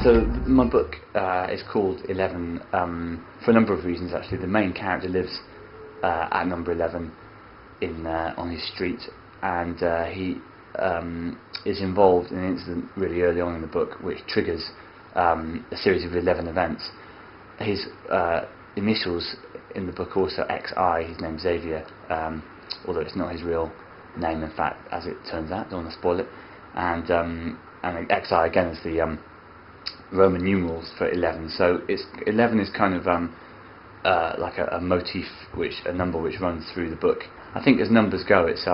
So my book is called 11 for a number of reasons actually. The main character lives at number 11 on his street, and he is involved in an incident really early on in the book which triggers a series of 11 events. His initials in the book are also XI, his name's Xavier, although it's not his real name in fact, as it turns out, don't want to spoil it. And XI again is the Roman numerals for 11, so 11 is kind of like a motif, a number which runs through the book. I think as numbers go, it's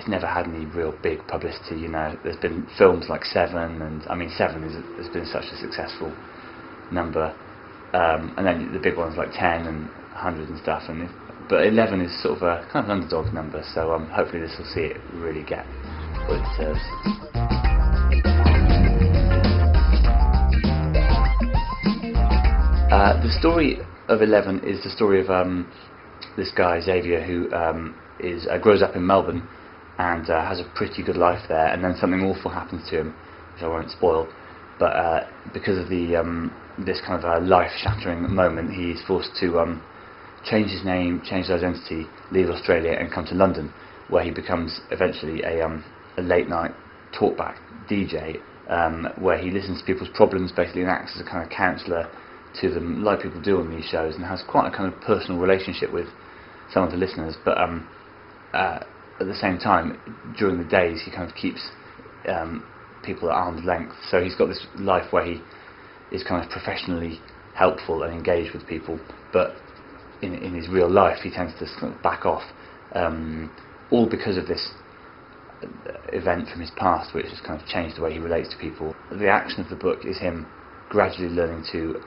never had any real big publicity. You know, there's been films like 7, and I mean 7 has been such a successful number, and then the big ones like 10 and 100 and stuff. But 11 is sort of a kind of an underdog number, so hopefully this will see it really get what it deserves. The story of 11 is the story of this guy Xavier, who grows up in Melbourne and has a pretty good life there, and then something awful happens to him, which I won't spoil. But because of this kind of a life-shattering moment, he's forced to change his name, change his identity, leave Australia, and come to London, where he becomes eventually a late-night talkback DJ, where he listens to people's problems, basically, and acts as a kind of counsellor to them, like people do on these shows, and has quite a kind of personal relationship with some of the listeners. But at the same time, during the days, he kind of keeps people at arm's length. So he's got this life where he is kind of professionally helpful and engaged with people, but in his real life, he tends to sort of back off, all because of this event from his past, which has kind of changed the way he relates to people. The action of the book is him gradually learning to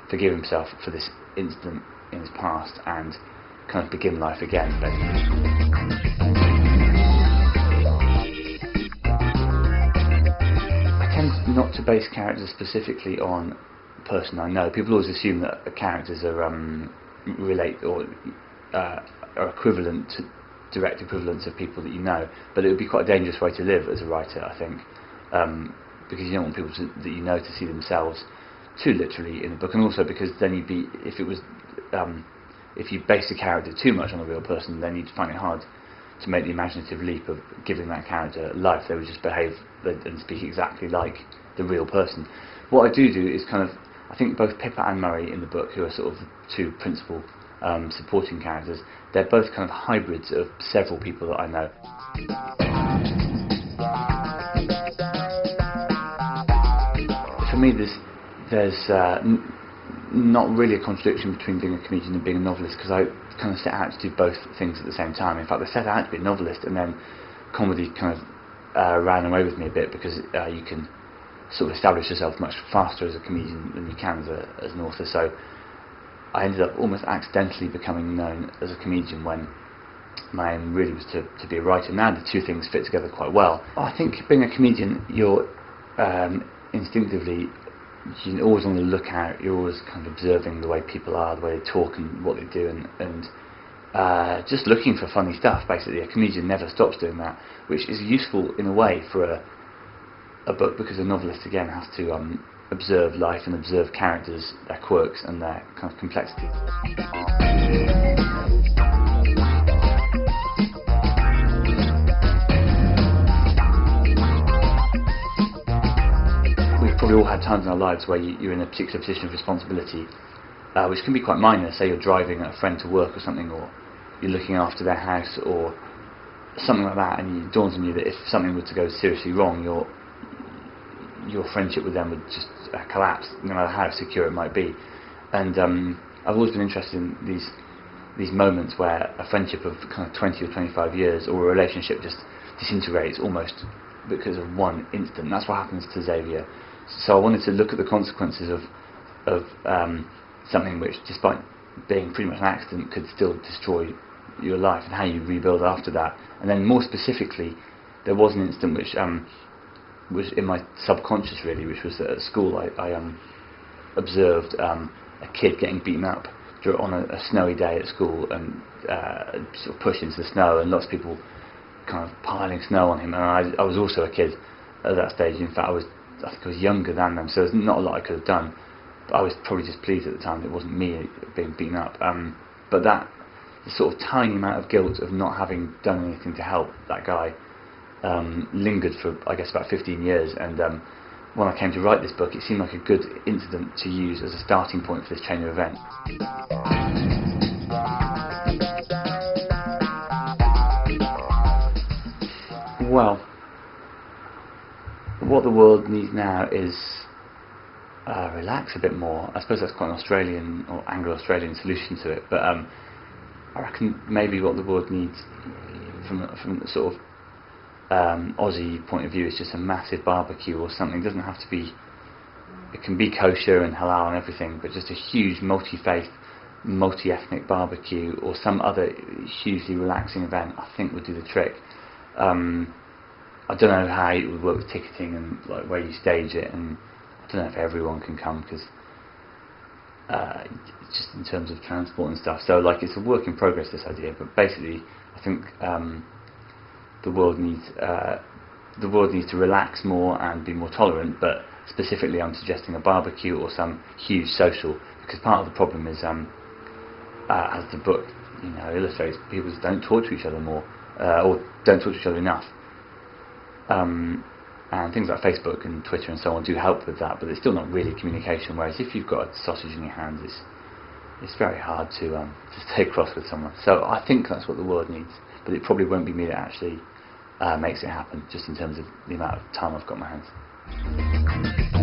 forgive himself for this incident in his past and kind of begin life again, basically. I tend not to base characters specifically on a person I know. People always assume that the characters are are equivalent to direct equivalents of people that you know, but it would be quite a dangerous way to live as a writer, I think, because you don't want people that you know to see themselves too literally in the book, and also because then if you base a character too much on a real person, then you'd find it hard to make the imaginative leap of giving that character life. They would just behave and speak exactly like the real person. What I do is kind of, I think both Pippa and Murray in the book, who are sort of the two principal supporting characters, they're both kind of hybrids of several people that I know. For me, there's not really a contradiction between being a comedian and being a novelist, because I kind of set out to do both things at the same time. In fact, I set out to be a novelist, and then comedy kind of ran away with me a bit, because you can sort of establish yourself much faster as a comedian than you can as an author. So I ended up almost accidentally becoming known as a comedian when my aim really was to be a writer. Now the two things fit together quite well. I think being a comedian, you're instinctively, you're always on the lookout, you're always kind of observing the way people are, the way they talk and what they do, and just looking for funny stuff, basically. A comedian never stops doing that, which is useful in a way for a book, because a novelist again has to observe life and observe characters, their quirks and their kind of complexity. We've probably all had times in our lives where you're in a particular position of responsibility, which can be quite minor. Say you're driving a friend to work or something, or you're looking after their house or something like that, and it dawns on you that if something were to go seriously wrong, your friendship with them would just collapse, no matter how secure it might be. And I've always been interested in these moments where a friendship of kind of 20 or 25 years, or a relationship, just disintegrates almost because of one instant. That's what happens to Xavier. So I wanted to look at the consequences of something which, despite being pretty much an accident, could still destroy your life, and how you rebuild after that. And then more specifically, there was an instant which was in my subconscious really, which was that at school I observed a kid getting beaten up on a snowy day at school, and sort of pushed into the snow, and lots of people kind of piling snow on him. And I was also a kid at that stage. In fact, I was I think I was younger than them, so there's not a lot I could have done. But I was probably just pleased at the time that it wasn't me being beaten up. But that sort of tiny amount of guilt of not having done anything to help that guy lingered for, I guess, about 15 years. And when I came to write this book, it seemed like a good incident to use as a starting point for this chain of events. Well, what the world needs now is relax a bit more. I suppose that's quite an Australian or Anglo-Australian solution to it, but I reckon maybe what the world needs from the sort of Aussie point of view is just a massive barbecue or something. It doesn't have to be, it can be kosher and halal and everything, but just a huge multi-faith, multi-ethnic barbecue or some other hugely relaxing event, I think would do the trick. I don't know how it would work with ticketing and like where you stage it, and I don't know if everyone can come because just in terms of transport and stuff. So like it's a work in progress, this idea, but basically I think the world needs to relax more and be more tolerant. But specifically, I'm suggesting a barbecue or some huge social, because part of the problem is, as the book illustrates, people just don't talk to each other more, or don't talk to each other enough. And things like Facebook and Twitter and so on do help with that, but it's still not really communication. Whereas if you've got a sausage in your hands, it's very hard to stay cross with someone. So I think that's what the world needs, but it probably won't be me that actually makes it happen, just in terms of the amount of time I've got on my hands.